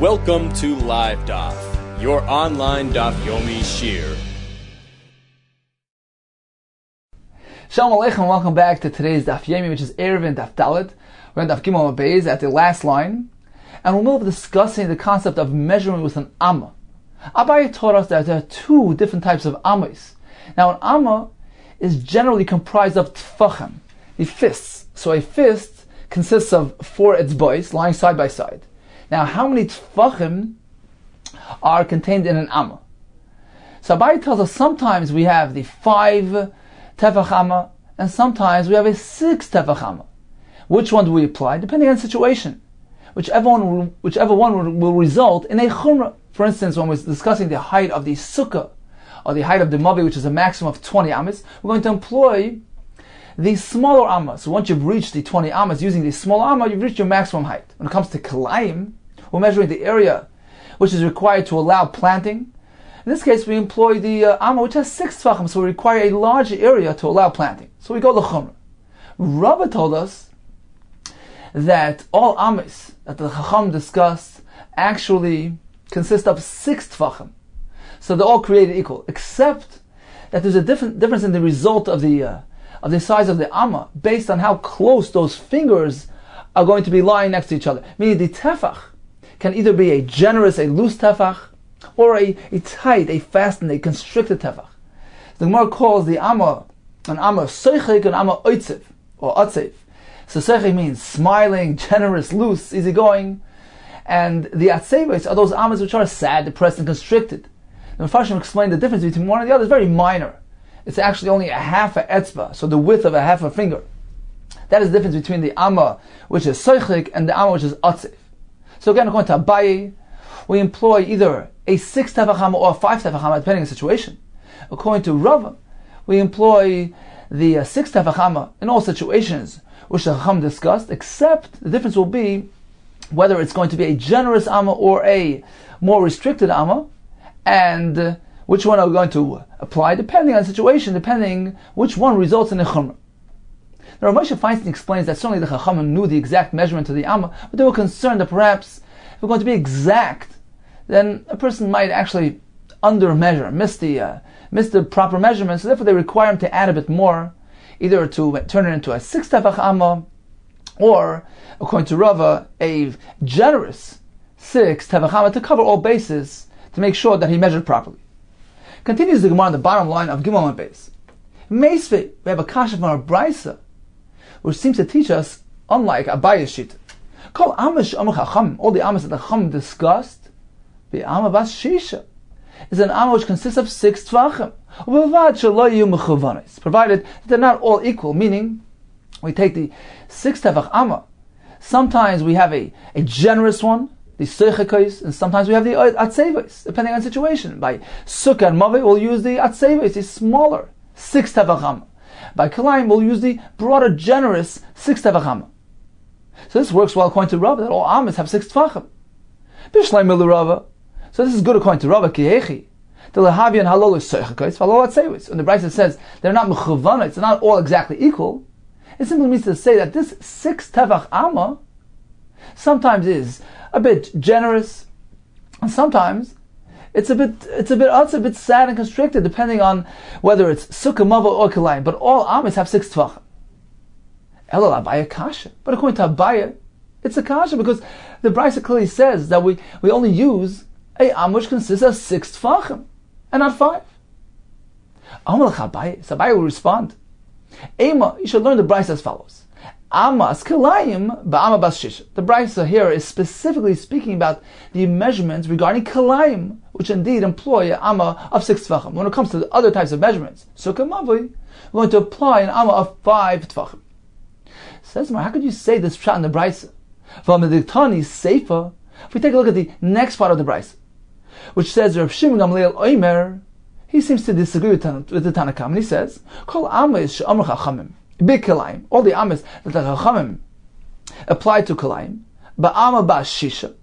Welcome to LIVEDAF, your online Daf Yomi Shiur. Shalom Aleichem, welcome back to today's Daf Yomi, which is Eruvin Daf Dalet. We're on Daf Gimel Beis at the last line, and we'll move discussing the concept of measuring with an amma. Abaye taught us that there are two different types of ammas. Now, an amma is generally comprised of tfachim, the fists. So a fist consists of 4 etzbois lying side by side. Now, how many tfachim are contained in an amma? So Abaye tells us sometimes we have the 5 tefach amma, and sometimes we have a 6 tefach amma. Which one do we apply? Depending on the situation. Whichever one will result in a chumrah. For instance, when we're discussing the height of the sukkah, or the height of the mavi, which is a maximum of 20 amas, we're going to employ the smaller amma. So once you've reached the 20 amas using the smaller amma, you've reached your maximum height. When it comes to kilayim, we're measuring the area which is required to allow planting. In this case, we employ the amma which has 6 tefachim, so we require a large area to allow planting. So we go l'chumrah. Rava told us that all amas that the Chacham discussed actually consist of 6 tefachim. So they're all created equal, except that there's a difference in the result of the size of the amma based on how close those fingers are going to be lying next to each other. Meaning the tefach can either be a generous, a loose tefach, or a tight, a fastened, a constricted tefach. The Gemara calls the amma an amma seichik and amma oitzev, or atzev. So seichik means smiling, generous, loose, easygoing, and the atzeves are those ammas which are sad, depressed, and constricted. The Mefarshim explained the difference between one and the other is very minor. It's actually only a half a etzba, so the width of a half a finger. That is the difference between the amma which is seichik and the amma which is atzev. So again, according to Abaye, we employ either a 6 tefach amma or a 5 tefach amma, depending on the situation. According to Rava, we employ the 6 tefach amma in all situations which the Chacham discussed, except the difference will be whether it's going to be a generous amma or a more restricted amma, and which one are we going to apply, depending on the situation, depending which one results in a chumrah. Now, Rav Moshe Feinstein explains that certainly the Chachamim knew the exact measurement of the amma, but they were concerned that perhaps if we're going to be exact, then a person might actually under-measure, miss the proper measurement, so therefore they require him to add a bit more, either to turn it into a 6 tefach amma, or, according to Rava, a generous 6 tefach amma to cover all bases, to make sure that he measured properly. Continues the Gemara on the bottom line of Gimel and Beis. Meisvei, we have a kasha from our Brisa, which seems to teach us, unlike Abaye's shita, Kol amish amar chacham, all the amas that the Chacham discussed, the amma bas shisha, is an amma which consists of 6 tvachim, provided that they're not all equal, meaning we take the 6 tefach amma. Sometimes we have a generous one, the seichikos, and sometimes we have the atzeves, depending on the situation. By sukkah and mavi, we'll use the atzeves, the smaller 6 tefach amma. By kilayim, we'll use the broader, generous 6 tefach amma. So this works well according to Rava, that all ammas have 6 tefachim. Bishleim milu Rava. So this is good according to Rava, kiyechi. The lehavi and halol is seichikos, halol atzeves. When the Brisa says they're not mechuvanates, they're not all exactly equal, it simply means to say that this 6 tefach amma sometimes is a bit generous, and sometimes it's a bit sad and constricted, depending on whether it's sukkah, mava, or kilayim. But all amas have 6 tefachim. Elul Abaye kasha. But according to Abaye, it's a kasha because the Brisa clearly says that we only use a am which consists of 6 tefachim and not 5. Amalach Abaye. So Abaye will respond. Ema, you should learn the Brisa as follows. Amas kilayim ba'ama bas shisha. The Brisa here is specifically speaking about the measurements regarding kilayim, which indeed employ an amma of 6 tefachim. When it comes to the other types of measurements, sukkah mavi, we're going to apply an amma of 5 tefachim. Says, how could you say this pshat in the Brisa? From the Diktani Seifa, if we take a look at the next part of the Brisa, which says Rav Shimon Gamliel Oimer, he seems to disagree with the Tanakam, and he says, Kol amma is she'amr chachamim. Big kilayim, all the amas that the chachamim apply to kilayim, ba'ama bas shisha,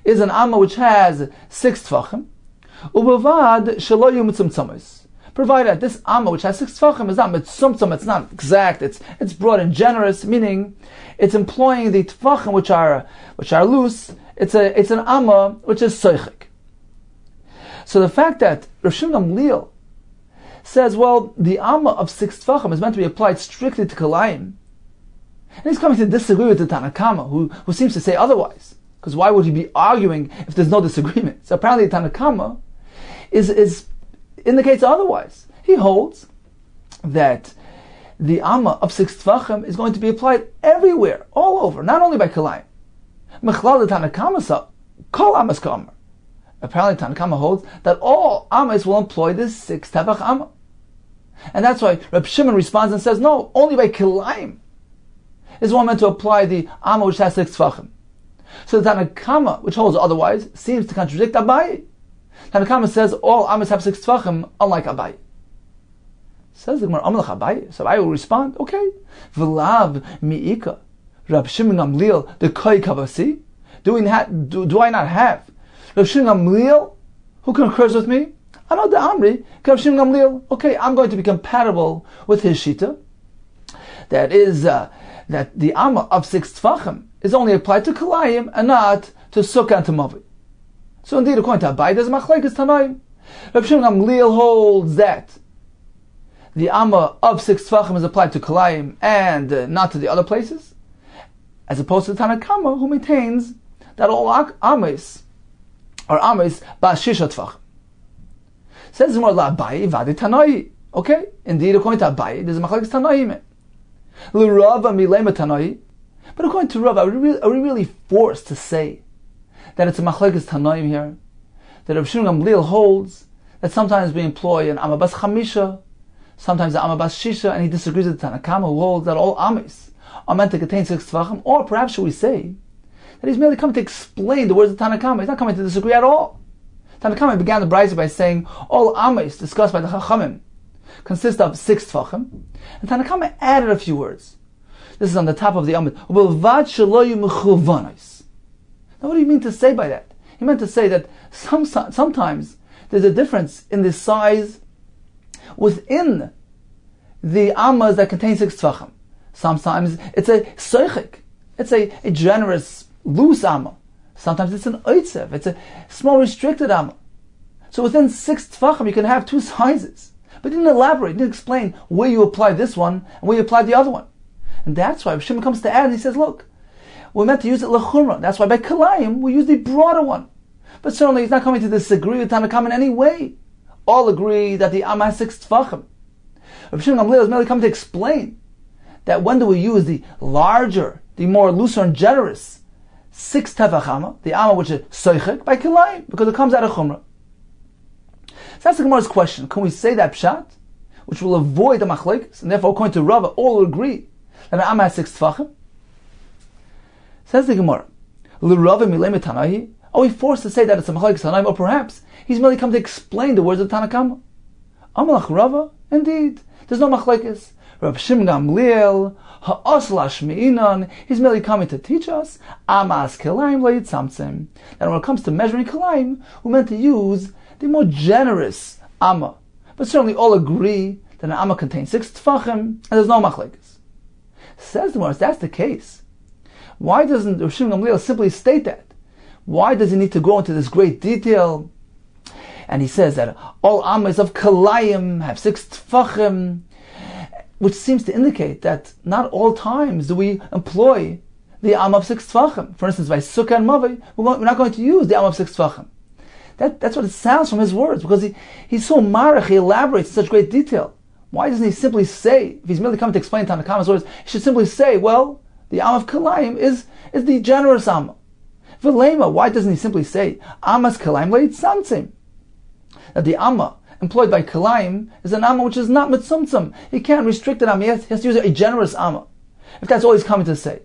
is an amma which has 6 tefachim, ubavad shelo yu mitzumtzamos. Provided that this amma which has 6 tefachim is not mitzumtzum, it's not exact, it's broad and generous, meaning it's employing the tefachim which are loose It's an amma which is soichik. So the fact that Rav Shimon Gamliel says, well, the amma of 6 tefachim is meant to be applied strictly to kalayim, and he's coming to disagree with the Tanakama, who seems to say otherwise. Because why would he be arguing if there's no disagreement? So apparently the Tanakama is indicates otherwise. He holds that the amma of 6 tefachim is going to be applied everywhere, all over, not only by kalayim. Mechlal the Tanakama sa kol amas ka'amar. Apparently Tanakama holds that all amas will employ this 6 tefach amma. And that's why Reb Shimon responds and says, no, only by kalayim is one meant to apply the amma which has 6 tefachim. So the Tanakama, which holds otherwise, seems to contradict Abaye. Tanakama says all amas have 6 tefachim, unlike Abaye. Says the Gemara, Amalach Abaye. So Abaye will respond, okay. V'lav mi'ika, Rab Shimon Gamliel, the koi kavasi. Do I not have Rab Shimon Gamliel, who concurs with me? I know the Amri, Rab Shimon Gamliel. Okay, I'm going to be compatible with his shita. That is, that the amma of 6 tefachim is only applied to kalayim and not to sukkah and to mavi. So indeed, according to Abaye, there's a machlekes tanaim. Rab Shimon Gamliel holds that the amma of 6 tefachim is applied to kalayim and not to the other places, as opposed to the Tanakama, who maintains that all amas are amas ba'shisha tefachim. Says more la Abaye vadi tanai. Okay, indeed, according to Abaye, there's a machlekes tanaim. L'Rava milema tanai. But according to Rav, are we really forced to say that it's a machlekes tanaim here? That Rav Shimon Gamliel holds that sometimes we employ an amma bas chamisha, sometimes an amma bas shisha, and he disagrees with the Tanakama, who holds that all amis are meant to contain 6 tefachim. Or perhaps should we say that he's merely coming to explain the words of Tanakama? He's not coming to disagree at all. Tanakama began the brayso by saying all amis discussed by the Chachamim consist of 6 tefachim, and Tanakama added a few words. This is on the top of the Amid. Now what do you mean to say by that? He meant to say that sometimes there's a difference in the size within the Ammas that contain 6 tefachim. Sometimes it's a soichik, it's a generous, loose Amma. Sometimes it's an oitzev, it's a small restricted Amma. So within 6 tefachim you can have 2 sizes. But he didn't elaborate, he didn't explain where you apply this one and where you apply the other one. And that's why Shimon comes to add and he says, look, we're meant to use it lechumra. That's why by kalayim we use the broader one. But certainly he's not coming to disagree with Tanakam in any way. All agree that the Amma has 6 tefachim. Rav Shimon Gamliel is merely coming to explain that when do we use the larger, the more looser and generous 6 tefach Amma, the Amma which is soichek, by kalayim, because it comes out of chumra. So that's the Gemara's question. Can we say that pshat, which will avoid the machlekes, and therefore according to Rava, all will agree that the Amma has 6 tefachim? Says the Gemara, L'Rava milei metanahi. Are we forced to say that it's a machlekes tanaim, or perhaps he's merely come to explain the words of Tanakama? Amalach Rava, indeed, there's no machlekes. Rav Shimon Gamliel ha'as lashmi'inan. He's merely coming to teach us amas kelaim le'itzamtzem. That when it comes to measuring kelaim, we're meant to use the more generous amma. But certainly all agree that an amma contains 6 tefachim, and there's no machlekes. Says the Gemara, if that's the case, why doesn't Rav Shimon Gamliel simply state that? Why does he need to go into this great detail? And he says that all ammas of kalayim have 6 tefachim, which seems to indicate that not all times do we employ the amma of 6 tefachim. For instance, by sukkah and mavi, we're not going to use the amma of 6 tefachim. That's what it sounds from his words, because he's so marach, he elaborates in such great detail. Why doesn't he simply say, if he's merely coming to explain Tanakama's words, he should simply say, well, the amma of kalayim is the generous amma. V'lema, why doesn't he simply say, Ammas kalayim le'itzamtzem? That the amma employed by kalayim is an amma which is not mitzumtzum. He can't restrict an amma, he has to use a generous amma. If that's all he's coming to say.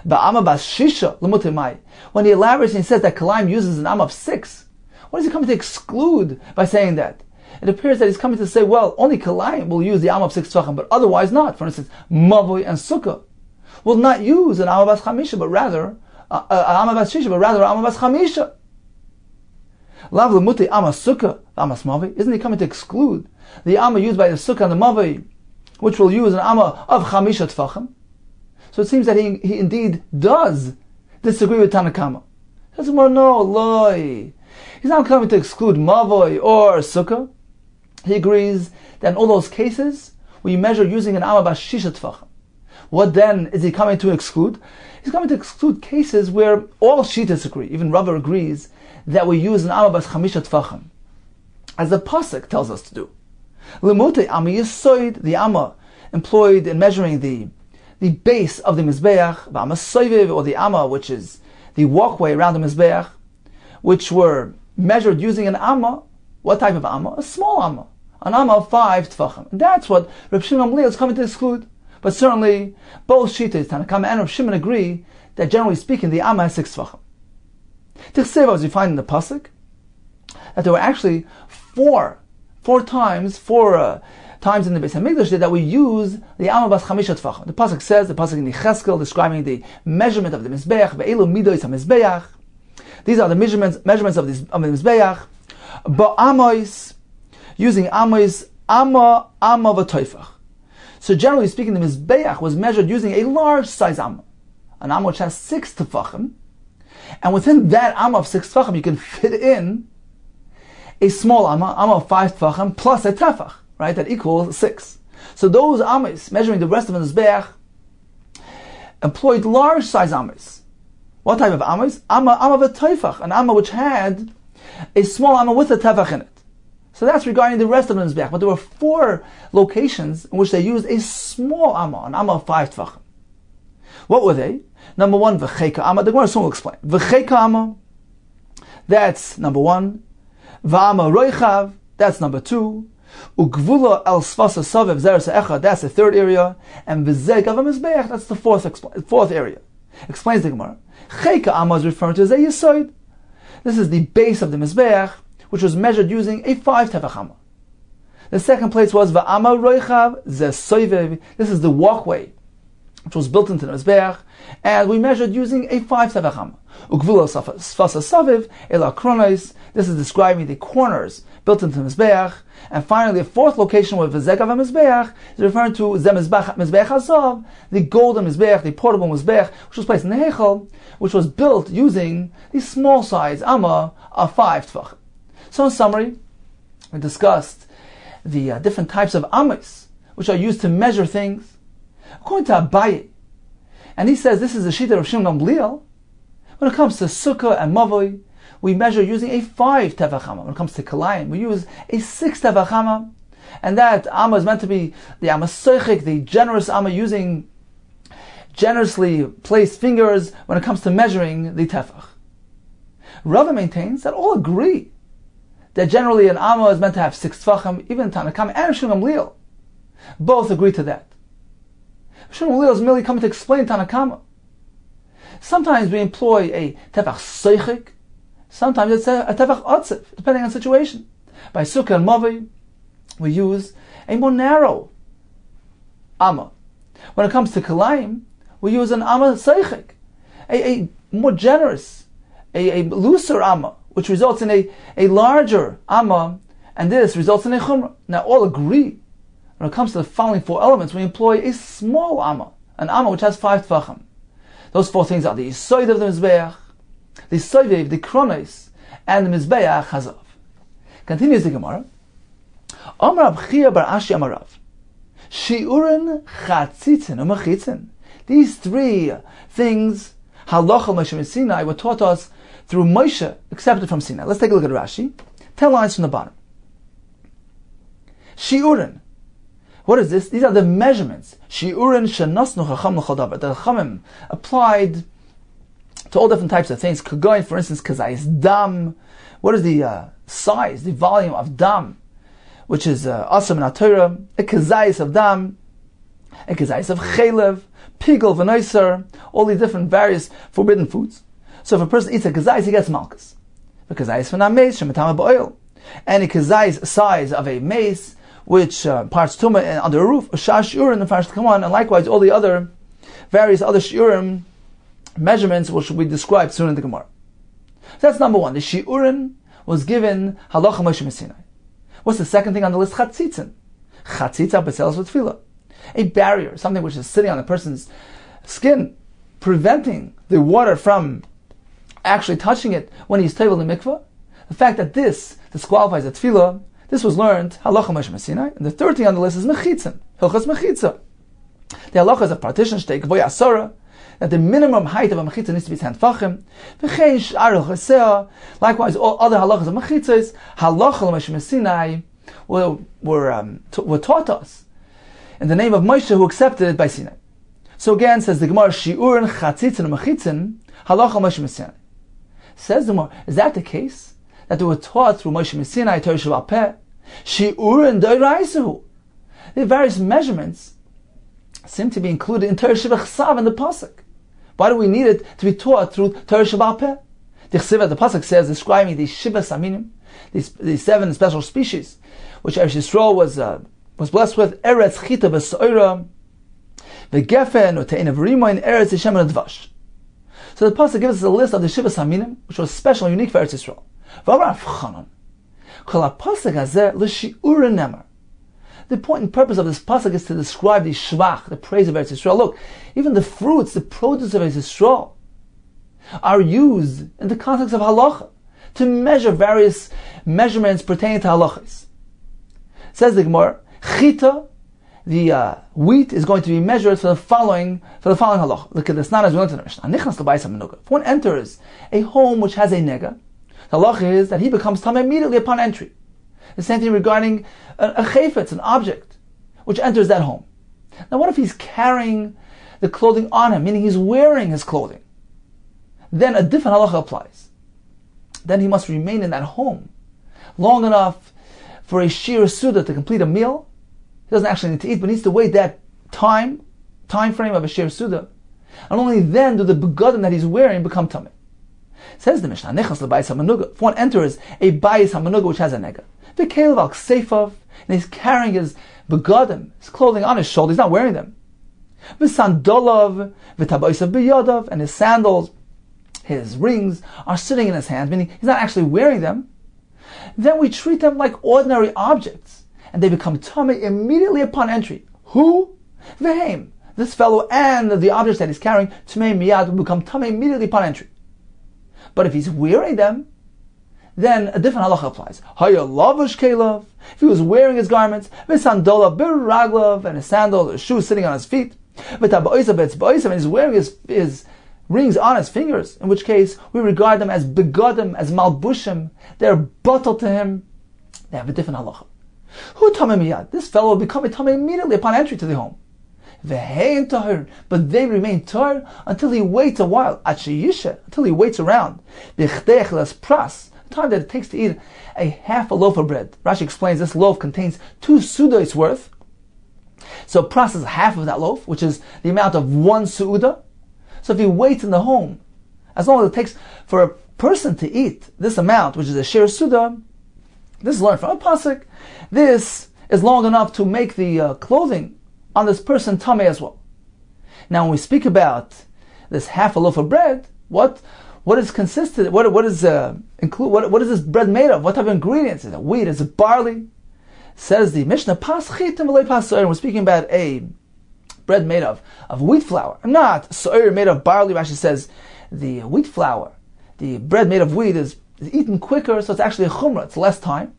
But amma bas shisha l'mutimai, when he elaborates and he says that kalayim uses an amma of 6, what is he coming to exclude by saying that? It appears that he's coming to say, well, only kalayim will use the amma of 6 tefachim, but otherwise not. For instance, mavoi and sukkah will not use an amma bas chamisha, but rather amma bas shisha, but rather amma bas chamisha. Lav l'muti amma sukkah, amma mavi. Isn't he coming to exclude the amma used by the sukkah and the mavi, which will use an amma of chamisha tefachim? So it seems that he indeed does disagree with Tanakama. Says the Gemara, no, loy. He's not coming to exclude mavoi or sukkah. He agrees that in all those cases, we measure using an amma bas shisha tefachim. What then is he coming to exclude? He's coming to exclude cases where all shittas agree. Even Rava agrees that we use an amma bas chamisha tefachim, as the pasuk tells us to do. Lemute amma yisoid, the amma employed in measuring the base of the mizbeach, v'amma soiviv, or the amma, which is the walkway around the mizbeach, which were measured using an amma. What type of amma? A small amma. An amma of 5 tefachim. And that's what Reb Shimon Gamliel is coming to exclude. But certainly, both Shittas, Tanakama and Reb Shimon, agree that generally speaking, the amma has 6 tefachim. Tichseva, as we find in the pasuk, that there were actually four times in the Beis Hamikdash that we use the amma bas chamisha tefachim. The pasuk says, the pasuk in Yecheskel describing the measurement of the mizbeach, ve'elu midos hamizbeach. These are the measurements of the mizbeach. Ba'amois, using amois, amma v'toifach. So generally speaking, the mizbeach was measured using a large size amma, an amma which has 6 tefachim, and within that amma of 6 tefachim, you can fit in a small amma of 5 tefachim plus a tefach, right? That equals 6. So those ammas measuring the rest of the mizbeach employed large size ammas. What type of ammas? Amma v'toifach, an amma which had a small amma with a tefach in it. So that's regarding the rest of the mizbeach. But there were 4 locations in which they used a small amma, an amma of 5 tefachim. What were they? Number 1, v'cheika amma. The Gemara soon will explain. V'cheika amma, that's number 1. V'amma roichav, that's number 2. Ugvula el svasa savev zeres echad, that's the 3rd area. And v'zeg av mizbeach, that's the 4th area. Explains the Gemara. Cheika amma is referring to as a yisoid. This is the base of the mizbeach, which was measured using a 5 tefach amma. The second place was va'ama roichav ze soivev. This is the walkway, which was built into the mizbeach, and we measured using a 5 tefach amma. Ugvula sfasa saviv ela kronos. This is describing the corners built into the mizbeach. And finally, the 4th location with v'zegav mizbeach is referring to ze mizbeach hazav, the golden mizbeach, the portable mizbeach, which was placed in the heichal, which was built using the small size amma of 5 tefach. So in summary, we discussed the different types of ammas which are used to measure things. According to Abaye, and he says this is the shita of Shimon Gamliel, when it comes to sukkah and mavoi, we measure using a 5 tefach amma. When it comes to kalayim, we use a 6 tefach amma, and that amma is meant to be the amma soichik, the generous amma, using generously placed fingers when it comes to measuring the tefach. Rava maintains that all agree that generally an amma is meant to have 6 tefachim. Even Tanakam and Shimon Gamliel both agree to that. Shimon Gamliel is merely coming to explain Tanakama. Sometimes we employ a tefach soichik, sometimes it's a tefach otzif, depending on the situation. By sukkah and mavi, we use a more narrow amma. When it comes to kalayim, we use an amma soichik, a more generous, a looser amma, which results in a larger amma, and this results in a chumrah. Now all agree, when it comes to the following 4 elements, we employ a small amma, an amma which has 5 tefachim. Those 4 things are the yisoid of the mizbeach, the soivev, the kronos, and the mizbeach hazav. Continues the Gemara. Amar Rab Chia bar Ashi Amarav, Shiurin chatzitzin u'machitzin. These 3 things, halacha Moshe Sinai, were taught us through Moshe, accepted from Sinai. Let's take a look at Rashi. 10 lines from the bottom. Shiurin. What is this? These are the measurements. Shiurin shenasnu chacham l'chol davar. The chachamim applied to all different types of things. Kagoyin, for instance, kazayis dam. What is the size, the volume of dam, which is asam in Torah? A kazayis of dam, a kazayis of chelev, pigel, v'noiser, all these different various forbidden foods. So if a person eats a kazayis, he gets malchus. The kazayis v'nam meis shemetama ba'oil. And a kazayis size of a mace, which parts tumah under a roof, a shiur in the first come on, and likewise all the other various other shiurim measurements which we describe soon in the Gemara. So that's number 1. The shiurin was given halacha Moshe Sinai. What's the second thing on the list? Chatzitzin. Chatzitza b'tzelos with tefillah. A barrier, something which is sitting on a person's skin, preventing the water from actually touching it when he's tevel in mikvah. The fact that this disqualifies a tefillah, this was learned halacha Moshe Sinai. And the third thing on the list is mechitzin, hilchas mechitza. The halacha is a partition shtei gvoy asara, that the minimum height of a mechitza needs to be 10 tefachim. V'chein sh'ar chesea. Likewise, all other halachas of mechitzas, halacha Moshe Sinai, were taught us in the name of Moshe, who accepted it by Sinai. So again, says the Gemara, Shiur and Chatzitzin and Mechitzin, halacha Moshe Sinai. Says the Gemara, is that the case? That they were taught through Moshe Sinai, Torah Sheba'al Peh, Shiur and Doiraisu. The various measurements seem to be included in Torah Sheba'al in the pasuk. Why do we need it to be taught through Torah Sheba'al Peh? The pasuk says, describing these Shiva Saminim, these 7 special species, which Eretz Yisrael was blessed with, Eretz Chita B'Soira, the Gefen or Te'in of Rima in Eretz Yishem and Dvash. So the pasuk gives us a list of the Shiva Saminim, which was special and unique for Eretz Yisrael. The point and purpose of this pasuk is to describe the shvach, the praise of Eretz Yisrael. Look, even the fruits, the produce of Eretz Yisrael, are used in the context of halacha to measure various measurements pertaining to halachas. Says the Gemara, chita, the wheat is going to be measured for the following halacha. Look at this, not as we learned in the Mishnah. If one enters a home which has a nega, the halacha is that he becomes tameh immediately upon entry. The same thing regarding a chayfetz, an object, which enters that home. Now what if he's carrying the clothing on him, meaning he's wearing his clothing? Then a different halacha applies. Then he must remain in that home long enough for a shiur suda to complete a meal. He doesn't actually need to eat, but needs to wait that time frame of a shiur suda. And only then do the begadim that he's wearing become tameh. Says the Mishnah, nechas lebayis hamanuga. If one enters a bayis hamanuga which has a nega, v'kelev al kseifav, and he's carrying his begadim, his clothing on his shoulder, he's not wearing them. V'sandolav, v'tabaysav b'yadav, and his sandals, his rings are sitting in his hands, meaning he's not actually wearing them. Then we treat them like ordinary objects, and they become tameh immediately upon entry. Who? V'heim, this fellow and the objects that he's carrying, tameh miyad, will become tameh immediately upon entry. But if he's wearing them, then a different halacha applies. Haya lavash kelav, if he was wearing his garments, v'sandola birraglav, and his sandals, his shoes sitting on his feet, and he's wearing his rings on his fingers, in which case we regard them as begadim, as malbushim. They're bottled to him. They have a different halacha. Who tameh miyad? This fellow will become a tameh immediately upon entry to the home. V'hein tahir, but they remain tahir until he waits a while. Until he waits around. B'chdech pras, the time that it takes to eat a half a loaf of bread. Rashi explains this loaf contains 2 sudas worth. So pras is half of that loaf, which is the amount of 1 su'udah. So if he waits in the home, as long as it takes for a person to eat this amount, which is a shiur su'udah, this is learned from a pasuk, this is long enough to make the clothing on this person tameh as well. Now when we speak about this half a loaf of bread, what is consisted, what is this bread made of? What type of ingredients? Is it wheat? Is it barley? Says the Mishnah, pas chitim v'lei pas so'er. We're speaking about a bread made of wheat flour, not so'er made of barley. Rashi says the wheat flour, the bread made of wheat is eaten quicker, so it's actually a chumrah, it's less time.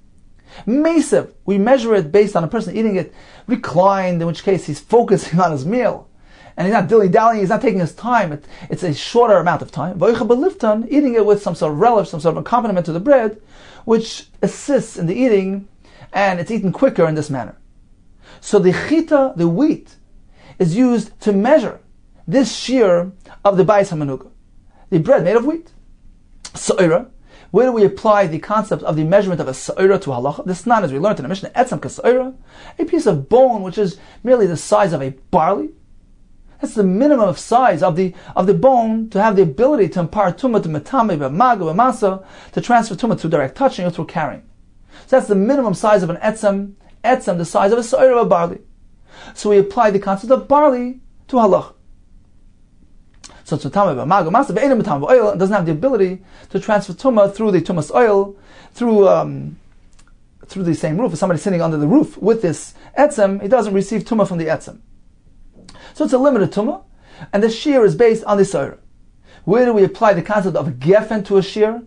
Mesev, we measure it based on a person eating it reclined, in which case he's focusing on his meal. And he's not dilly-dallying, he's not taking his time, it's a shorter amount of time. Eating it with some sort of relish, some sort of accompaniment to the bread, which assists in the eating, and it's eaten quicker in this manner. So the chita, the wheat, is used to measure this shiur of the bayis hamanuga, the bread made of wheat. So'ira, where do we apply the concept of the measurement of a so'ira to halacha? This is not, as we learned in the Mishnah, etzem k'so'ira, a piece of bone which is merely the size of a barley. That's the minimum of size of the bone to have the ability to impart tumah to metame, b'maga, b'masa, to transfer tumah through direct touching or through carrying. So that's the minimum size of an etzem, the size of a so'ira of a barley. So we apply the concept of barley to halacha. So tumah b'maga, b'masa, b'einem b'tamah b'oil, doesn't have the ability to transfer tumah through the tumas oil, through the same roof. If somebody's sitting under the roof with this etzem, he doesn't receive tumah from the etzem. So it's a limited tumah, and the shiur is based on the so'ira. Where do we apply the concept of gefen to a shiur?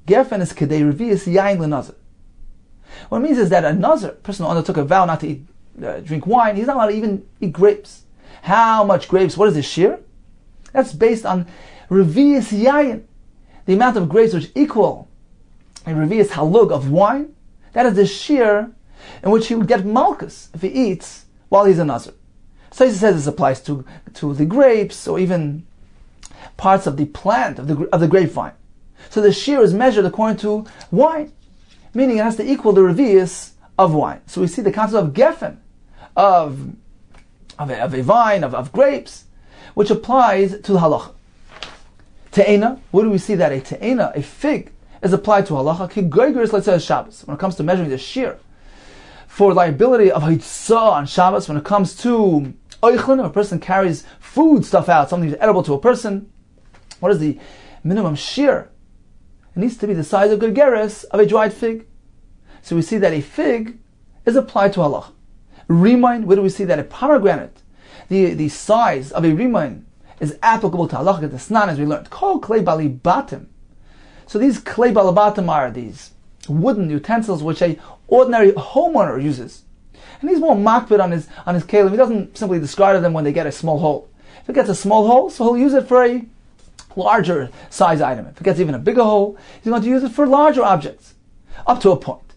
Gefen is kedei revius yain lenazir. What it means is that a nazir, person who undertook a vow not to drink wine, he's not allowed to even eat grapes. How much grapes? What is the shiur? That's based on revius yain, the amount of grapes which equal a revius halug of wine. That is the shiur in which he would get malchus if he eats while he's a nazir. So he says this applies to the grapes or even parts of the plant of the grapevine. So the shiur is measured according to wine, meaning it has to equal the revius of wine. So we see the concept of gefen, of a vine, of grapes, which applies to the halacha. Te'ena, where do we see that a te'ena, a fig, is applied to halacha? Ki goygeris, let's say, Shabbos. When it comes to measuring the shiur for liability of hitzah on Shabbos, when it comes to oichlin, if a person carries food stuff out, something that's edible to a person, what is the minimum shiur? It needs to be the size of goygeris of a dried fig. So we see that a fig is applied to halacha. Rimain, where do we see that a pomegranate, the size of a rimain, is applicable to halacha, the snan, as we learned. Kol klei balibatim. So these klei balibatim are these wooden utensils which a ordinary homeowner uses. And he's more makbid on his kelim. He doesn't simply discard them when they get a small hole. If it gets a small hole, so he'll use it for a larger size item. If it gets even a bigger hole, he's going to use it for larger objects, up to a point.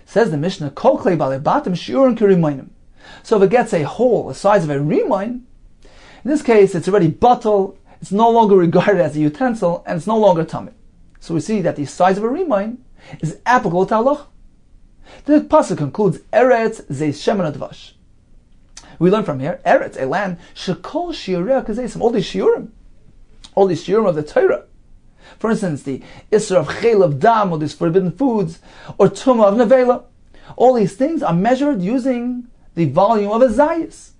Says the Mishnah, Kol klei balibatim shiurim kirimayim. So if it gets a hole the size of a rimain, in this case it's already batal, it's no longer regarded as a utensil, and it's no longer tamid. So we see that the size of a rimain is applicable to halacha. The pasuk concludes, Eretz zeis shemen advash. We learn from here, Eretz, a land, shekol shiurei kazeisim, all these shiurim of the Torah. For instance, the Isra of Chel of Dam, or these forbidden foods, or Tumah of Nevela. All these things are measured using the volume of a zayis.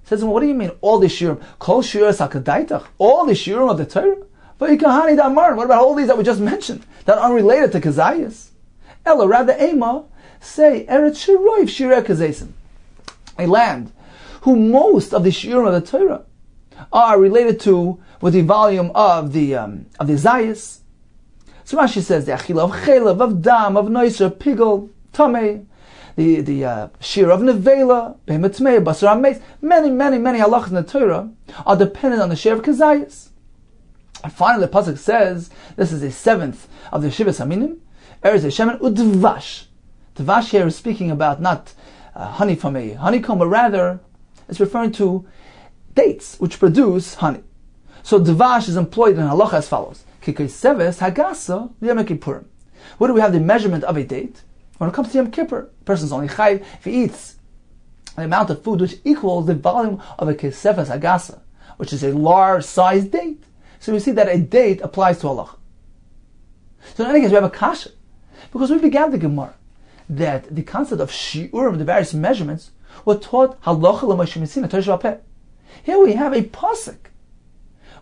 Says, well, what do you mean, all the shiurim? Kol shiur sakadaitach, all the shiurim of the Torah? What about all these that we just mentioned, that are unrelated to kazayis? Ella, rather, Ema, say, Eretz shiroiv shirei kazeisim. A land who most of the shiurim of the Torah are related to with the volume of the zayis. So Rashi says the achila of chelav, of dam, of noiser, pigel, tamei, the shiur of nevela, behematmei, basar ameis. Many halachas in the Torah are dependent on the shiur of kazayis. And finally, the pasuk says this is a seventh of the shivas aminim. Eretz shemen udvash. Dvash here is speaking about not honey from a honeycomb, but rather it's referring to dates which produce honey. So dvash is employed in halacha as follows: Kikei seves hagasa Yom Kippurim. Where do we have the measurement of a date? When it comes to Yom Kippur, a person's only chayiv if he eats the amount of food which equals the volume of a kesefes hagasa, which is a large-sized date. So we see that a date applies to halacha. So in any case, we have a kasha, because we began the Gemara that the concept of shiurim, the various measurements, were taught halacha l'Moshe Messina Torah Sheba'al Peh. Here we have a pasuk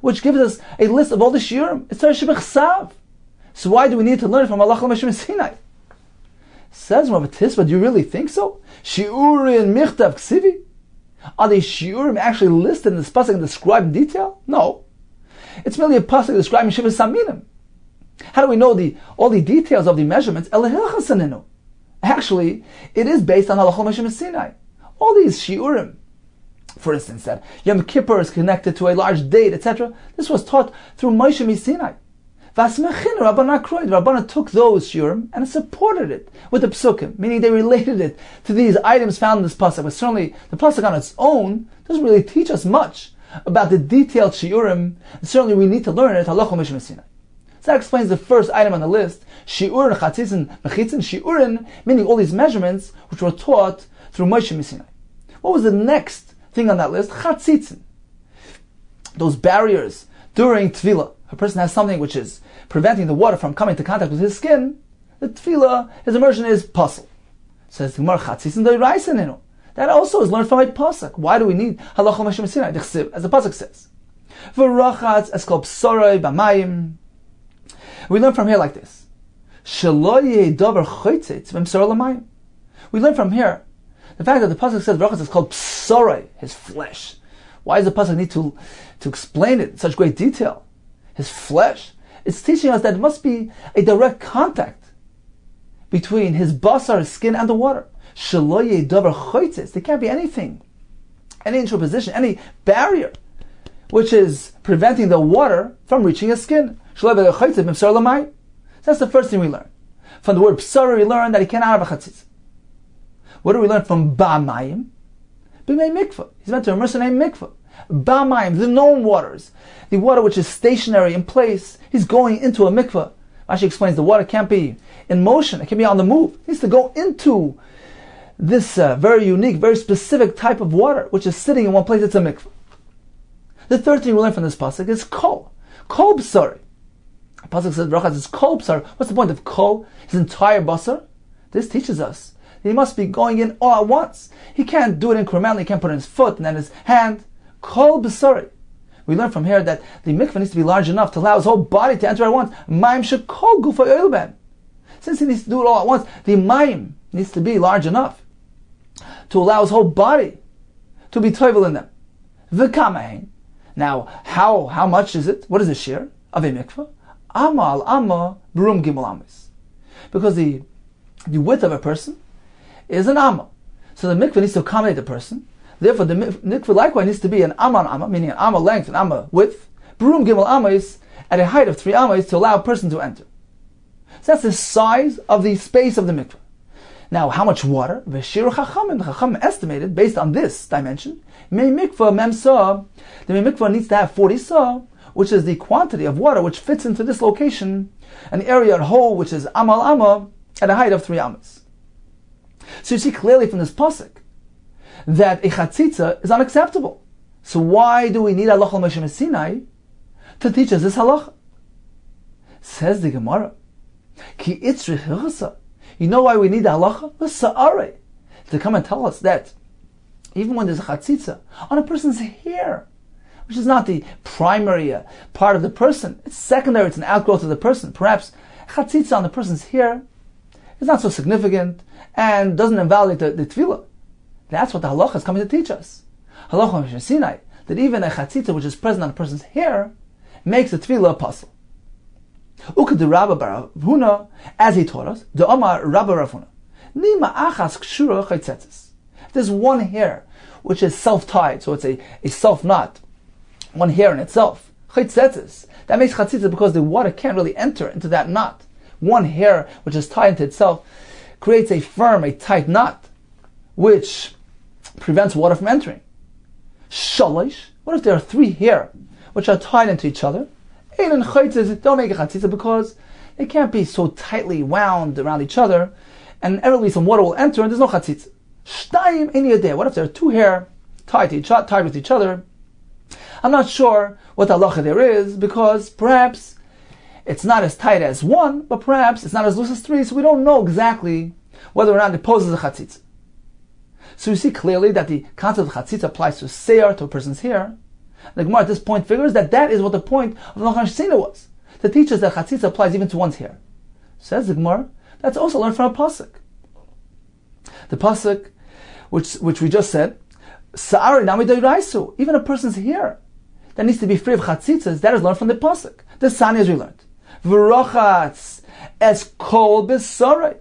which gives us a list of all the shiurim. It's Torah Shebechsav. So why do we need to learn from halacha l'Moshe Messina? Says Rav Tisva, do you really think so? Shiurim michtav ksivi? Are the shiurim actually listed in this pasuk and described in detail? No. It's merely a pasuk describing shivas saminim. How do we know all the details of the measurements? Actually, it is based on halacha l'Moshe Sinai. All these shiurim, for instance, that Yom Kippur is connected to a large date, etc. This was taught through Moshe Sinai. Rabbanah took those shiurim and supported it with the psukim, meaning they related it to these items found in this pasuk. But certainly, the pasuk on its own doesn't really teach us much about the detailed shiurim. Certainly, we need to learn it halacha l'Moshe Sinai. So that explains the first item on the list, shiurin, chatzitzin, mechitzin, shiurin, meaning all these measurements which were taught through Moshe Sinai. What was the next thing on that list? Chatzitzin. Those barriers during tefillah. A person has something which is preventing the water from coming into contact with his skin. The tefillah, his immersion is pasul. Says the Gemara, chatzitzin do'iraisa. That also is learned from a pasuk. Why do we need halacha l'Moshe Sinai? As the pasuk says, v'rachatz es kol b'soroi b'mayim. We learn from here like this. We learn from here the fact that the pasuk says Rachas is called psorei, his flesh. Why does the pasuk need to explain it in such great detail? his flesh. It's teaching us that it must be a direct contact between his basar, his skin, and the water. There can't be anything, any interposition, any barrier, which is preventing the water from reaching his skin. So that's the first thing we learn. From the word psara, we learn that he cannot have a chatzitza. What do we learn from ba'mayim? B'mei mikvah. He's meant to immerse in a mikvah. Ba'mayim, the known waters, the water which is stationary in place. He's going into a mikvah. Rashi explains the water can't be in motion; it can be on the move. He needs to go into this very unique, very specific type of water, which is sitting in one place. It's a mikvah. The third thing we learn from this pasuk is kol b'sari. The pasuk says brachas is kol b'sar. What's the point of kol? His entire basar. This teaches us that he must be going in all at once. He can't do it incrementally. He can't put in his foot and then his hand. Kol b'sari. We learn from here that the mikvah needs to be large enough to allow his whole body to enter at once. Mayim shekol gufa yoilben. Since he needs to do it all at once, the mayim needs to be large enough to allow his whole body to be toivel in them. V'kamahin. Now, how much is it? What is the shiur of a mikvah? Amal amma b'rum gimel amis. Because the width of a person is an amma. So the mikvah needs to accommodate the person. Therefore, the mikvah likewise needs to be an amma, meaning an amma length, an amma width. B'rum gimel amis, at a height of 3 amis, to allow a person to enter. So that's the size of the space of the mikvah. Now, how much water? V'shiur chachamim. The chachamim estimated, based on this dimension, mei mikvah mem sa. The mei mikvah needs to have 40 sa, which is the quantity of water which fits into this location, an area at whole which is amal amma, at a height of 3 amas. So you see clearly from this pasuk that a chatzitza is unacceptable. So why do we need halacha Moshe Sinai to teach us this halacha? Says the Gemara, Ki itzri hirasa. You know why we need the halacha? L'sa'are. To come and tell us that even when there's a chatzitza on a person's hair, which is not the primary part of the person, it's secondary, it's an outgrowth of the person. Perhaps chatzitza on the person's hair is not so significant and doesn't invalidate the tefillah. That's what the halacha is coming to teach us. Halacha Moshe Sinai, that even a chatzitza which is present on a person's hair makes the tefillah possible. Ukad Rabba bar Huna, as he taught us, the Omar Rabba Rav Huna, Nima achas kshura chaytzetzes. There's one hair which is self-tied, so it's a self-knot, one hair in itself. Chaytzetzes. That makes chatzitza because the water can't really enter into that knot. One hair which is tied into itself creates a firm, a tight knot, which prevents water from entering. Shalish. What if there are 3 hair which are tied into each other? Don't make a chatzitza because they can't be so tightly wound around each other, and evidently some water will enter and there's no chatzitza. Shtayim ein yodeh. What if there are 2 hair tied with each other? I'm not sure what the halacha there is, because perhaps it's not as tight as 1, but perhaps it's not as loose as 3, so we don't know exactly whether or not it poses a chatzitza. So you see clearly that the concept of chatzitza applies to seir, to a person's hair. The Gemara at this point figures that is what the point of Halacha Moshe Sinai was, to teach us that chatzitza applies even to one's hair. Says the Gemara, that's also learned from a pasuk. The pasuk, which we just said, Sa'ari nami doiraisu, even a person's hair that needs to be free of chatzitzas, that is learned from the pasuk. The Sani as we learned. V'rochatz es kol b'sarei.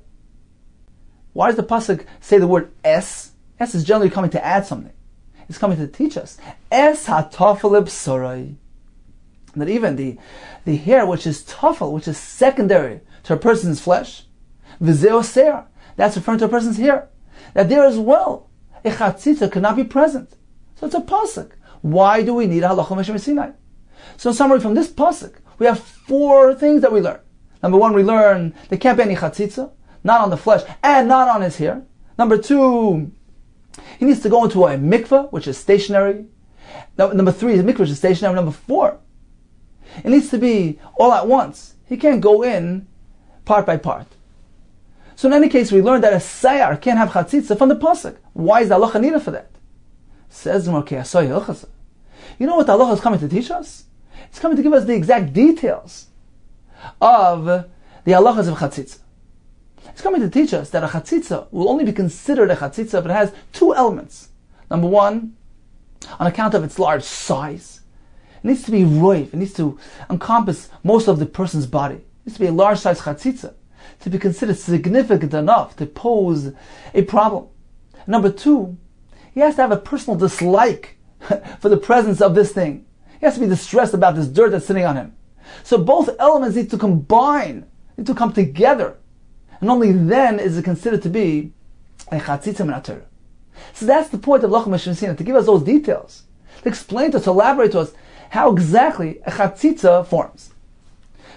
Why does the pasuk say the word es? Es is generally coming to add something. It's coming to teach us. Es ha-tafel b'sarei. That even the hair which is tafel, which is secondary to a person's flesh, v'zeo seir, that's referring to a person's hair. That there as well, a chatzitza cannot be present. So it's a pasuk. Why do we need a halacha Moshe Sinai? So in summary, from this pasuk, we have 4 things that we learn. Number 1, we learn there can't be any chatzitza, not on the flesh, and not on his hair. Number 2, he needs to go into a mikveh, which is stationary. Number 3 is a mikveh, which is stationary. Number 4, it needs to be all at once. He can't go in part by part. So in any case, we learned that a sayar can't have chatzitza from the pasuk. Why is the halacha needed for that? Says the Gemara, you know what the halacha is coming to teach us? It's coming to give us the exact details of the halachas of chatzitza. It's coming to teach us that a chatzitza will only be considered a chatzitza if it has 2 elements. Number 1, on account of its large size, It needs to be roiv. It needs to encompass most of the person's body. It needs to be a large size chatzitza to be considered significant enough to pose a problem. Number two, he has to have a personal dislike for the presence of this thing. He has to be distressed about this dirt that's sitting on him. So both elements need to combine, need to come together. And only then is it considered to be a chatzitza min haTorah. So that's the point of Lachem Mishmasina, to give us those details, to explain to us, to elaborate to us how exactly a chatzitza forms.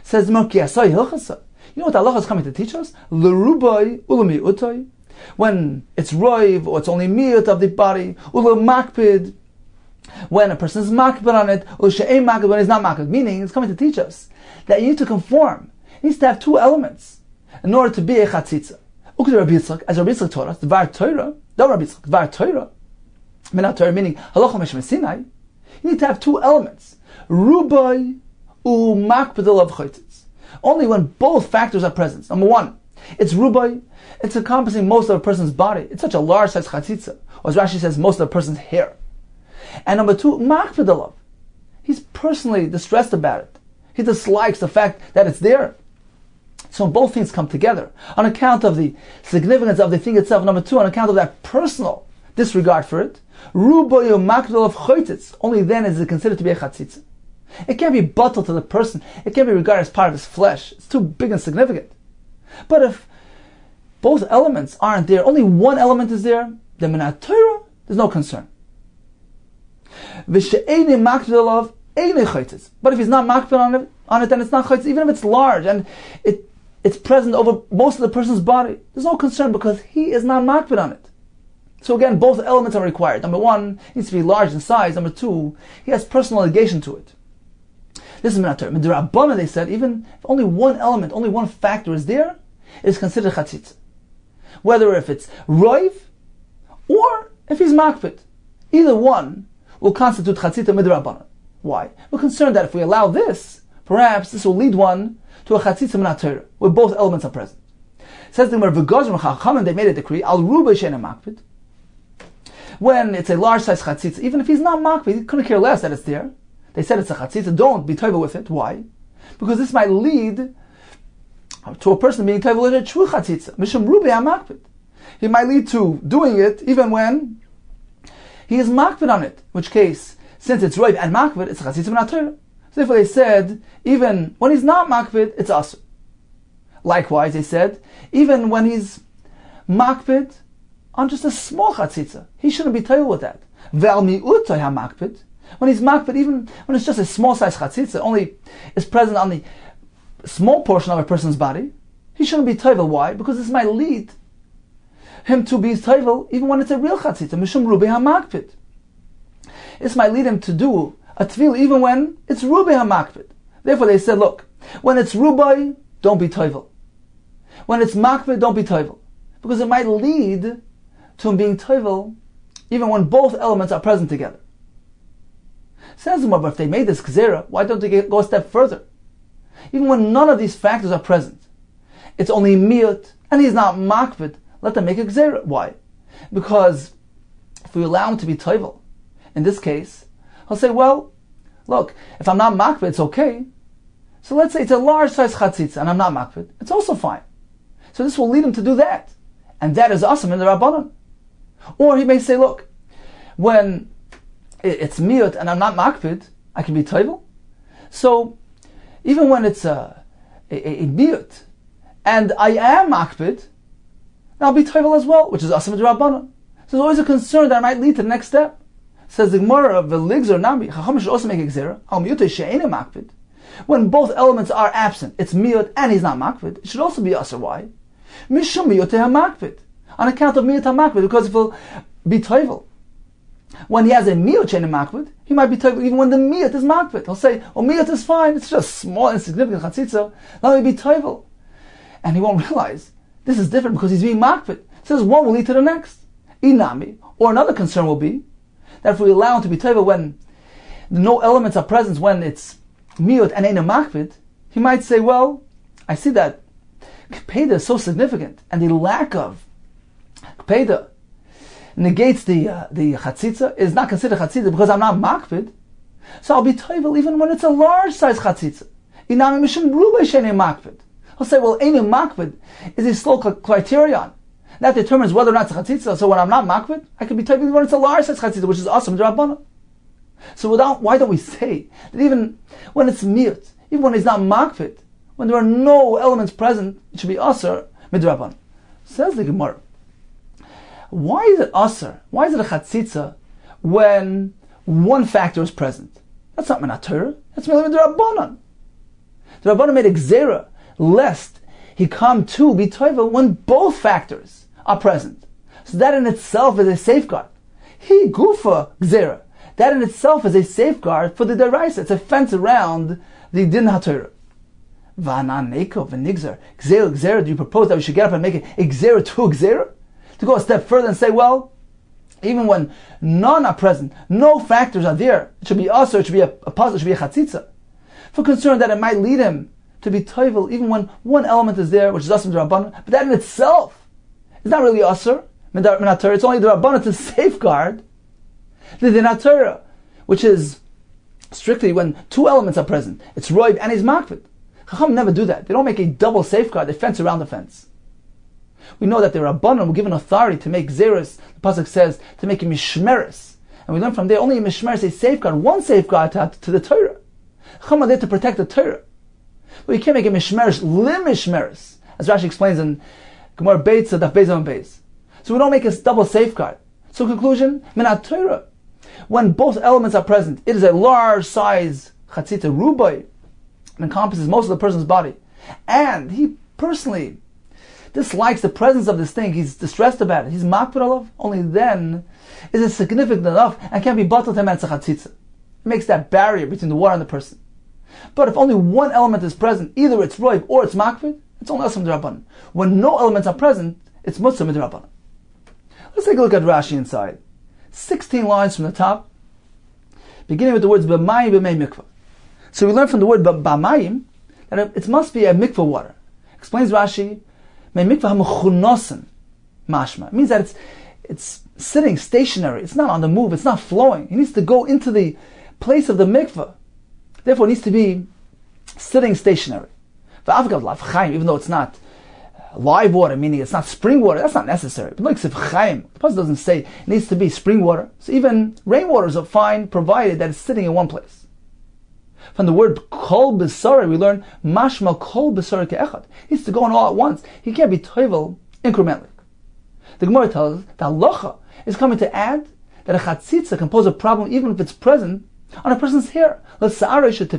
Says Merki Asai Hilchasa. You know what Allah is coming to teach us? L'rubai ulami utai. When it's roiv, or it's only miut of the body, makpid, when a person is makpid on it, or she'ein makpid when he's not makpid. Meaning, it's coming to teach us that you need to conform. It needs to have two elements in order to be a chatzitza. As Rabbi Yitzchak taught us, Dvar Torah, Dvar Torah, Minat Torah, meaning halacha mishmei Sinai, you need to have two elements. Rubai u makpid of chaytitz. Only when both factors are present. Number one, it's rubai, it's encompassing most of a person's body. It's such a large size chatzitza. Or as Rashi says, most of a person's hair. And number two, makpid alav. He's personally distressed about it. He dislikes the fact that it's there. So both things come together. On account of the significance of the thing itself. Number two, on account of that personal disregard for it. Rubai u makpid alav chaytitz. Only then is it considered to be a chatzitza. It can't be bottled to the person. It can't be regarded as part of his flesh. It's too big and significant. But if both elements aren't there, only one element is there, then in Torah, there's no concern. But if he's not makpid on it, then it's not chaytz, even if it's large and it's present over most of the person's body. There's no concern because he is not makpid on it. So again, both elements are required. Number one, it needs to be large in size. Number two, he has personal negation to it. This is Minat Torah. Midrabanan, they said, even if only one element, only one factor is there, it is considered chatzitza. Whether if it's roiv, or if he's makpid. Either one will constitute chatzitza midrabanan. Why? We're concerned that if we allow this, perhaps this will lead one to a chatzitza Minat Torah, where both elements are present. Says the Gemara, V'gazrim chachamim, they made a decree, al ruba she'ena makpid. When it's a large size chatzitza, even if he's not makpid, he couldn't care less that it's there. They said it's a chatzitza, don't be toivel with it. Why? Because this might lead to a person being toivel in a true chatzitza. Mishum rubi ha-makpid. He might lead to doing it even when he is makpid on it. In which case, since it's roiv and makpid, it's a chatzitza min haTorah. So therefore they said, even when he's not makpid, it's asur. Likewise, they said, even when he's makpid on just a small chatzitza, he shouldn't be toivel with that. Ve'al mi'utay ha-makpid. When he's makpid, even when it's just a small size chatzitza, only is present on the small portion of a person's body, he shouldn't be toivel. Why? Because this might lead him to be toivel even when it's a real chatzitza. Mishum rubi ha-makpid. This might lead him to do a tvil even when it's rubi ha-makpid. Therefore they said, look, when it's rubai, don't be toivel. When it's makpid, don't be toivel. Because it might lead to him being toivel even when both elements are present together. Says the Gemara, but if they made this gzera, why don't they go a step further? Even when none of these factors are present, it's only miut, and he's not makpid, let them make a gzera. Why? Because if we allow him to be toivel, in this case, he'll say, well, look, if I'm not makpid, it's okay. So let's say it's a large size chatzitza, and I'm not makpid, it's also fine. So this will lead him to do that. And that is awesome in the Rabbanon. Or he may say, look, when it's miut and I'm not makpid, I can be toivel. So even when it's a miut and I am makpid, I'll be toivel as well, which is awesome in the Rabbanon. So there's always a concern that I might lead to the next step. Says the Gemara of the ligzor nami, Chacham should also make a gzera. Al miut she'ena makpid. When both elements are absent, it's miut and he's not makpid, it should also be asur. Why? Mishum miut ha-makpid. On account of miut ha-makpid, because it will be toivel. When he has a miut she'ena makpid, he might be toivel even when the miut is makpid. He'll say, oh, miut is fine, it's just small, insignificant chatzitza, let me be toivel. And he won't realize this is different because he's being makpid. It says one will lead to the next. Inami. Or another concern will be that if we allow him to be toivel when no elements are present, when it's miut and ain't a makpid, he might say, well, I see that kpeda is so significant, and the lack of kpeda negates the chatzitza, is not considered chatzitza because I'm not makpid. So I'll be toivel even when it's a large size chatzitza. Inami mishum rubai sheni makvid. He'll say, well, any makvid is a slow criterion. That determines whether or not it's a chatzitza. So when I'm not makvid, I can be toivel even when it's a large size chatzitza, which is awesome d'Rabbanan. So why don't we say that even when it's miyut, even when it's not makvid, when there are no elements present, it should be asr midrabbanan? Says the Gemara, why is it asr? Why is it a chatzitza when one factor is present? That's not minat Torah. That's merely midrabbanan. The Rabbanan made a gzera lest he come to be toivel when both factors are present. So that in itself is a safeguard. He gufa gzera. That in itself is a safeguard for the deraisa. It's a fence around the din haTorah. V'anan neiko v'nigzer gzera. Do you propose that we should get up and make a gzera to a gzera? To go a step further and say, well, even when none are present, no factors are there, it should be asr, it should be a puzzle, it should be a chatzitza. For concern that it might lead him to be toivel even when one element is there, which is asr d'Rabbanan, but that in itself is not really asr minat Torah. It's only d'Rabbanan to safeguard the din haTorah, which is strictly when two elements are present. It's roib and he's makvid. Chacham never do that. They don't make a double safeguard. They fence around the fence. We know that the Rabbanan were given authority to make zeros. The pasuk says to make a mishmeres, and we learn from there only a mishmeres, a safeguard, one safeguard to the Torah. Chacham are there to protect the Torah, but you can't make a mishmeres limishmeres, as Rashi explains in Gemara Beitz Daf Beis and Beis. So we don't make a double safeguard. So conclusion, minat Torah, when both elements are present, it is a large size chatzita rubai, and encompasses most of the person's body, and he personally dislikes the presence of this thing, he's distressed about it, he's makpid alav, only then is it significant enough and can be bottled him as a chatzitza. It makes that barrier between the water and the person. But if only one element is present, either it's roiv or it's makpid, it's only asr d'Rabbanan. When no elements are present, it's mutzah midrabbanan. Let's take a look at Rashi inside. 16 lines from the top, beginning with the words b'mayim b'mei mikvah. So we learn from the word b'mayim that it must be a mikvah water. Explains Rashi, mei mikvah ha'mechunosen mashma. It means that it's sitting stationary. It's not on the move. It's not flowing. It needs to go into the place of the mikvah. Therefore, it needs to be sitting stationary. Even though it's not live water, meaning it's not spring water, that's not necessary. But like the pasuk doesn't say it needs to be spring water. So even rainwater is fine, provided that it's sitting in one place. From the word kol b'sari, we learn mashma kol b'sari ke'echad. He needs to go in all at once. He can't be toivel incrementally. The Gemara tells us that halacha is coming to add that a chatzitza can pose a problem even if it's present on a person's hair. Let's say should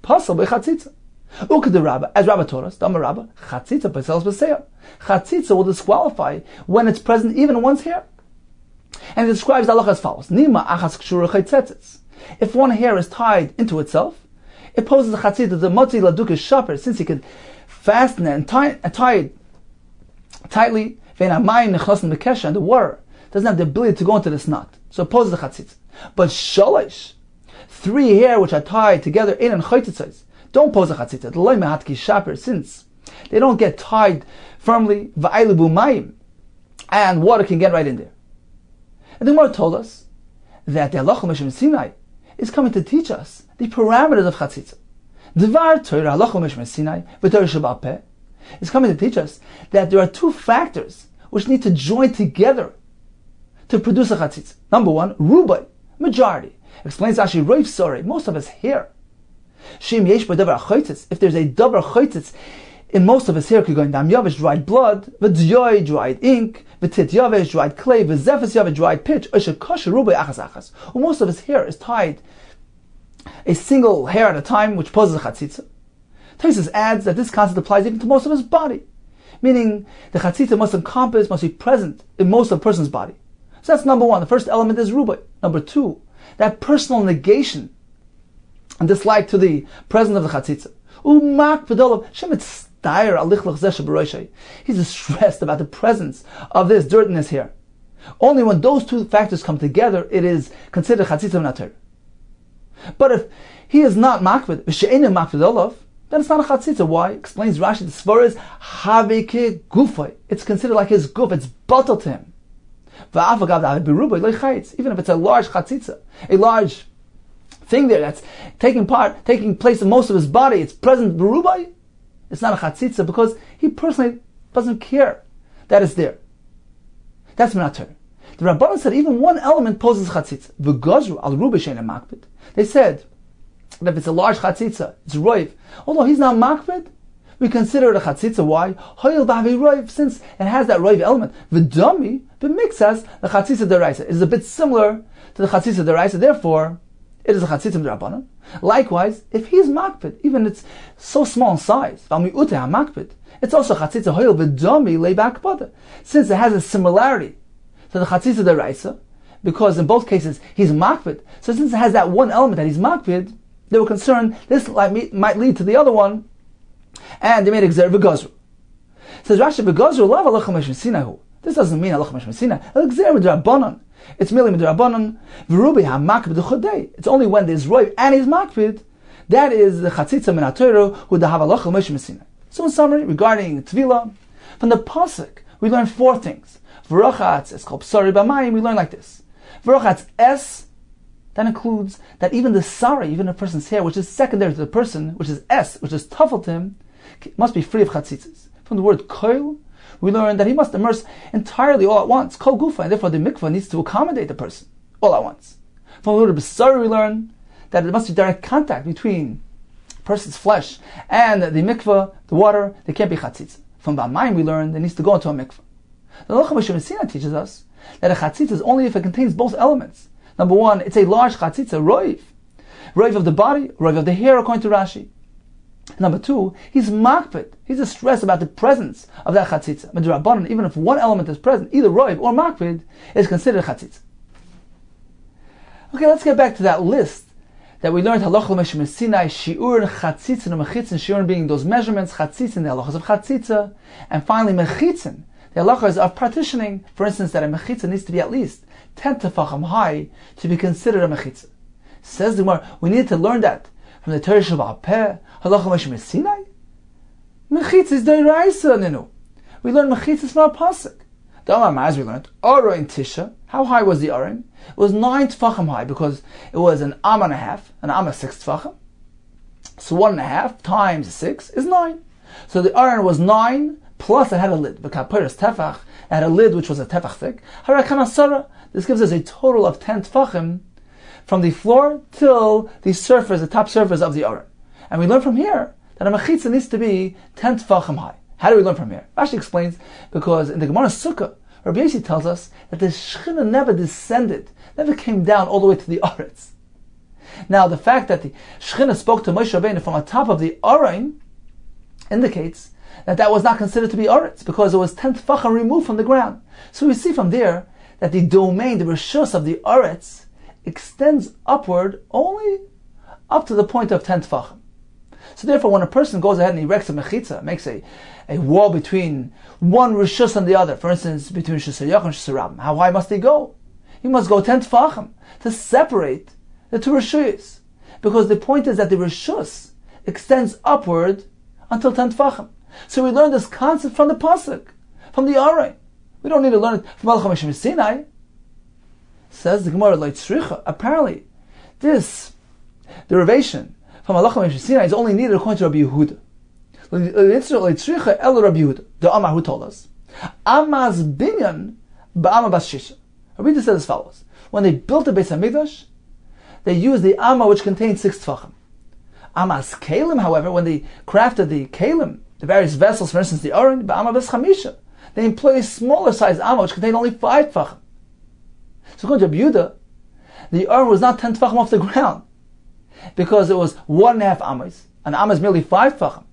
possible by chatzitza. As Rabba taught us, Dama Rabba, chatzitza b'selos b'seya. Chatzitza will disqualify when it's present even in one's hair. And it describes the halacha as follows: Nima achas kshura chaytzetzes. If one hair is tied into itself, it poses a chatzitza. The motzi laduk shaper, since he can fasten it and tie it tightly. And the water doesn't have the ability to go into this knot, so it poses a chatzitza. But shalish, 3 hair which are tied together in and chaytzetzes, don't pose a chatzitza. The loy mehatki shaper, since they don't get tied firmly, va'aylebu mayim, and water can get right in there. And the Gemara told us that the halacha mishum Sinai is coming to teach us the parameters of chatzitza. Dvar Torah halacha mishum Sinai v'Torah sheba'al peh is coming to teach us that there are 2 factors which need to join together to produce a chatzitza. Number 1, rubai, majority. Explains Rashi, roiv sorry, most of us hair. Shim yesh b'davar chaytzitz, if there's a davar chaytzitz in most of his hair, could go in dam yavesh, dried blood, v'dyoy, dried ink, v'tit yavesh, dried clay, v'zefes yavesh, dried pitch, oshe kosher rubai achas achas. Well, most of his hair is tied a single hair at a time, which poses a chatzitza. Taisus adds that this concept applies even to most of his body, meaning the chatzitza must encompass, must be present in most of a person's body. So that's number 1. The first element is rubai. Number 2, that personal negation and dislike to the presence of the chatzitza. He's distressed about the presence of this dirt in his hair. Only when those 2 factors come together, it is considered chatzitza v'nater. But if he is not makvid, then it's not a chatzitza. Why? Explains Rashi, the svara is haveke gufay. It's considered like his guf. It's bottled to him. Even if it's a large chatzitza, a large thing there that's taking place in most of his body, it's present berubai, it's not a chatzitza because he personally doesn't care that it's there. That's minater. The Rabbanan said even one element poses chatzitza. V'gazru al rubai she'ena makbid. They said that if it's a large chatzitza, it's roiv. Although he's not makbid, we consider it a chatzitza. Why? Hoyel b'havei roiv, since it has that roiv element. V'dami b'mixas the chatzitza deraisa is a bit similar to the chatzitza deraisa. Therefore, it is a chatzitza d'Rabbanan. Likewise, if he's makbid, even it's so small in size, it's also chatzitza hoyel v'dami leibakbada, since it has a similarity to the chatzitza deraisa, because in both cases he's makbid. So since it has that one element that he's makbid, they were concerned this might lead to the other one, and they made exer v'gazru. Says Rashi, v'gazru lav alach meshmesinahu. This doesn't mean alach meshmesina. Exer v'drabanan. It's merely midrabanan. V'rubi ha-makbid chodei. It's only when there's roiv and he's makbid that is the chatzitza min ha-Torah who the havalach meshmesina. So in summary, regarding Tvila, from the pasuk we learn four things. V'rochatz, it's called psari b'mayim. We learn like this. V'rochatz es, that includes that even the sari, even a person's hair, which is secondary to the person, which is es, which is tuffle to him, must be free of chatzitzas. From the word koil, we learn that he must immerse entirely all at once, kol gufa, and therefore the mikvah needs to accommodate the person all at once. From the word b'sari, we learn that there must be direct contact between a person's flesh and the mikvah, the water. There can't be chatzitza. From b'mayim, we learn that it needs to go into a mikvah. The Halacha B'Shemesina teaches us that a chatzitza is only if it contains both elements. Number one, it's a large chatzitza, roiv. Roiv of the body, roiv of the hair, according to Rashi. Number two, he's makbid. He's distressed about the presence of that chatzitza. Midrabanan, even if one element is present, either roiv or makbid, is considered chatzitza. Okay, let's get back to that list that we learned halacha l'meshim Sinai, shiur and chatzitza and mechitzin. Shiur being those measurements, chatzitza, the halachas of chatzitza, and finally mechitzin, the halachas of partitioning. For instance, that a mechitzah needs to be at least 10 tefachim high to be considered a mechitzah. Says the Gemara, we need to learn that from the Torah Shabbat Peh, halacha l'meshim Sinai. Mechitzah is d'oraisa nenu. We learn mechitzah from our pasuk. The Amar as we learned, Aron Tisha. How high was the Aron? It was 9 tefachim high because it was an amma and a half, an amma 6 tefachim. So 1.5 times 6 is 9. So the Aron was 9 plus it had a lid. The kapiras tefach had a lid which was a tefach thick. Harakanasara. This gives us a total of 10 tefachim from the floor till the surface, the top surface of the Aron. And we learn from here that a mechitzah needs to be 10 tefachim high. How do we learn from here? Rashi explains, because in the Gemara Sukkah, Rabbi Yossi tells us that the Shekhinah never descended, never came down all the way to the Aretz. Now, the fact that the Shekhinah spoke to Moshe Rabbeinu from the top of the Aron indicates that that was not considered to be Aretz, because it was 10 tefachim removed from the ground. So we see from there that the domain, the reshus of the Aretz, extends upward only up to the point of 10 tefachim. So therefore, when a person goes ahead and erects a mechitza, makes a wall between one rishus and the other, for instance, between Shusayach and Shusarabim, how high must he go? He must go 10 tefachim to separate the two rishus, because the point is that the rishus extends upward until 10 tefachim. So we learn this concept from the pasuk, from the Aron. We don't need to learn it from Halacha Mishim Sinai. Says the Gemara, apparently, this derivation from Halacha Mishim Sinai is only needed according to Rabbi Yehuda. The Amar who told us, Amaz binyan ba'ama bas shisha. Rabbi Yehuda said as follows: when they built the Beis Hamikdash, they used the Amma which contained 6 tefachim. Amaz kalim, however, when they crafted the kalim, the various vessels, for instance the Aron, ba'ama bas chamisha, they employed a smaller size Amma which contained only 5 tefachim. So according to Rabbi Yehuda, the Aron was not 10 tefachim off the ground, because it was 1.5 amas. An amma is merely 5 tefachim.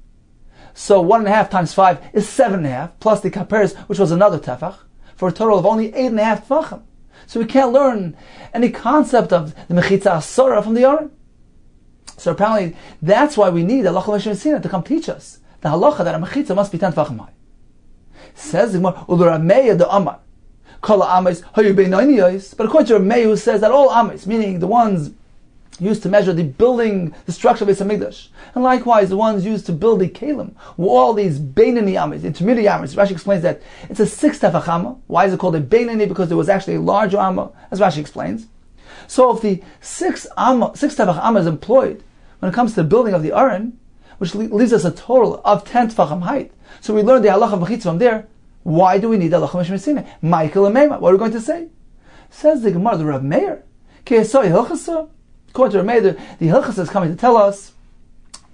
So 1.5 times 5 is 7.5, plus the kaperes, which was another tefach, for a total of only 8.5 tefachim. So we can't learn any concept of the mechitza asora from the Aron. So apparently that's why we need halacha l'meshim Sinai to come teach us the halacha that a mechitza must be 10 tefachim high. Says the Gemara, Uluramei the Amar, Kol amas hayu beinoniyos. But according to Ramei, who says that all amas, meaning the ones used to measure the building, the structure of Beis Hamikdash, and likewise the ones used to build the kalim, were all these beinoni amas, intermediate amas. Rashi explains that it's a 6 tefach amma. Why is it called a beinoni? Because there was actually a larger amma, as Rashi explains. So if the six tefach amma is employed when it comes to the building of the aron, which leaves us a total of 10 tefachim height, so we learned the halacha of mechitza from there. Why do we need the halacha of Sinai? Michael and Meima. What are we going to say? Says the Gemara, the Rav Meir. According to Rav Meir, the hilchasa is coming to tell us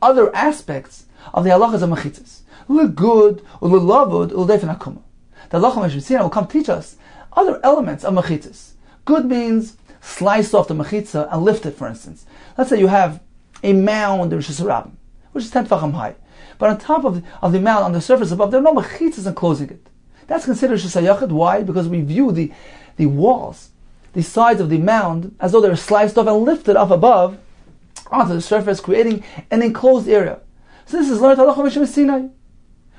other aspects of the halachas of mechitzas. L'gud, l'lavud, l'defen hakuma. The halacha of Sinai will come teach us other elements of mechitzas. Good means slice off the mechitza and lift it, for instance. Let's say you have a mound in Rosh Hashanah, which is 10 tefachim high. But on top of the mound, on the surface above, there are no mechitzas enclosing it. That's considered shesayachid. Why? Because we view the walls, the sides of the mound, as though they're sliced off and lifted up above onto the surface, creating an enclosed area. So this is learned halacha mishum Sinai.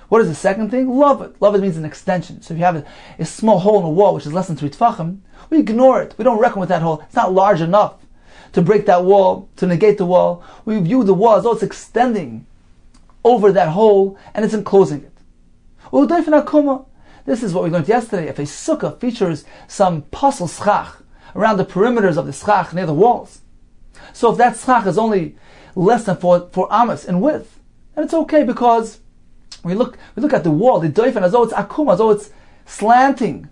What is the second thing? Lavud. Lavud means an extension. So if you have a small hole in a wall, which is less than 3 tefachim, we ignore it. We don't reckon with that hole. It's not large enough to break that wall, to negate the wall. We view the wall as though it's extending over that hole and it's enclosing it. U'defen hakuma. This is what we learned yesterday. If a sukkah features some puzzle schach around the perimeters of the schach near the walls, so if that schach is only less than 4 amas in width, then it's okay, because we look at the wall, the doifen, as though it's akum, as though it's slanting.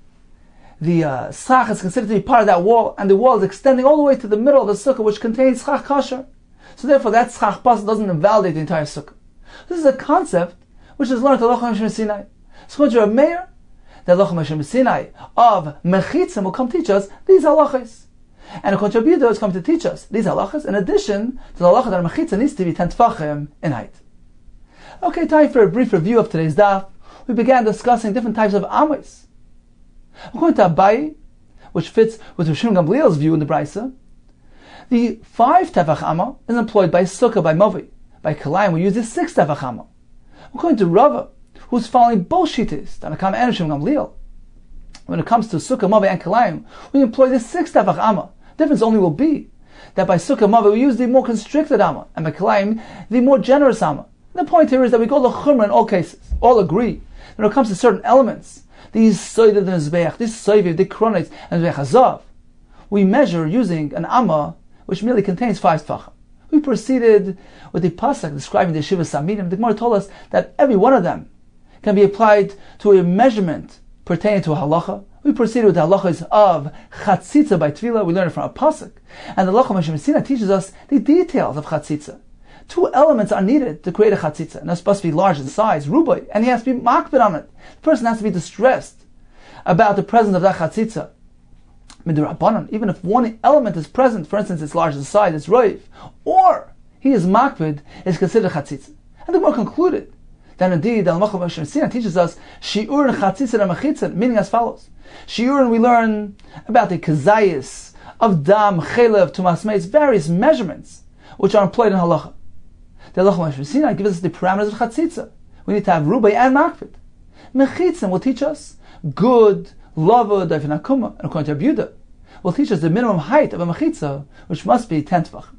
The schach is considered to be part of that wall, and the wall is extending all the way to the middle of the sukkah, which contains schach kasher. So therefore, that schach puzzle doesn't invalidate the entire sukkah. This is a concept which is learned at halacha mishum Sinai. So according to Rav Meir, the halacha mishum Sinai of mechitzim will come teach us these halachas. And according to Rabbi Yehuda, is come to teach us these halachas in addition to the halacha that mechitza needs to be 10 tefachim in height. Okay, time for a brief review of today's daf. We began discussing different types of amos. According to Abai, which fits with Rosh Gamliel's view in the Brisa, the 5 tefach amma is employed by sukkah, by movi. By kalayim, we use the 6 tefach amma. According to Rava, who's following both shittas, Tanakam and Rosh Gamliel, when it comes to sukkah, movi, and kalayim, we employ the 6 tefach amma. The difference only will be that by sukkah, movi, we use the more constricted amma, and by kalayim, the more generous amma. The point here is that we go to chumrah in all cases. All agree. When it comes to certain elements, these soidev the mizbeach, these soidev the kronites and the hazav, we measure using an amma which merely contains 5 tefachim. We proceeded with the pasuk describing the Shiva Samidim. The Gemara told us that every one of them can be applied to a measurement pertaining to a halacha. We proceeded with the halachas of chatzitza by tefillah. We learned it from a pasuk, and the halacha mishum Sinai teaches us the details of chatzitza. 2 elements are needed to create a chatzitza, and they're supposed to be large in size, rubai, and he has to be makbid on it. The person has to be distressed about the presence of that chatzitza. Midrabanan, even if one element is present, for instance, it's large in size, it's roiv, or he is makbid, is considered chatzitza. And the Gemara concluded that indeed the halacha mishum Sinai teaches us shiur and chatzitza and mechitza, meaning as follows. Shiur, and we learn about the kazayis of dam, chelev, tumas meis, various measurements which are employed in halacha. The halacha mishum Sinai gives us the parameters of chatzitza. We need to have rubai and makbid. Mechitzim will teach us good, lavud, defen hakuma, and according to Rabbi Yehuda, will teach us the minimum height of a mechitza, which must be 10 tefachim.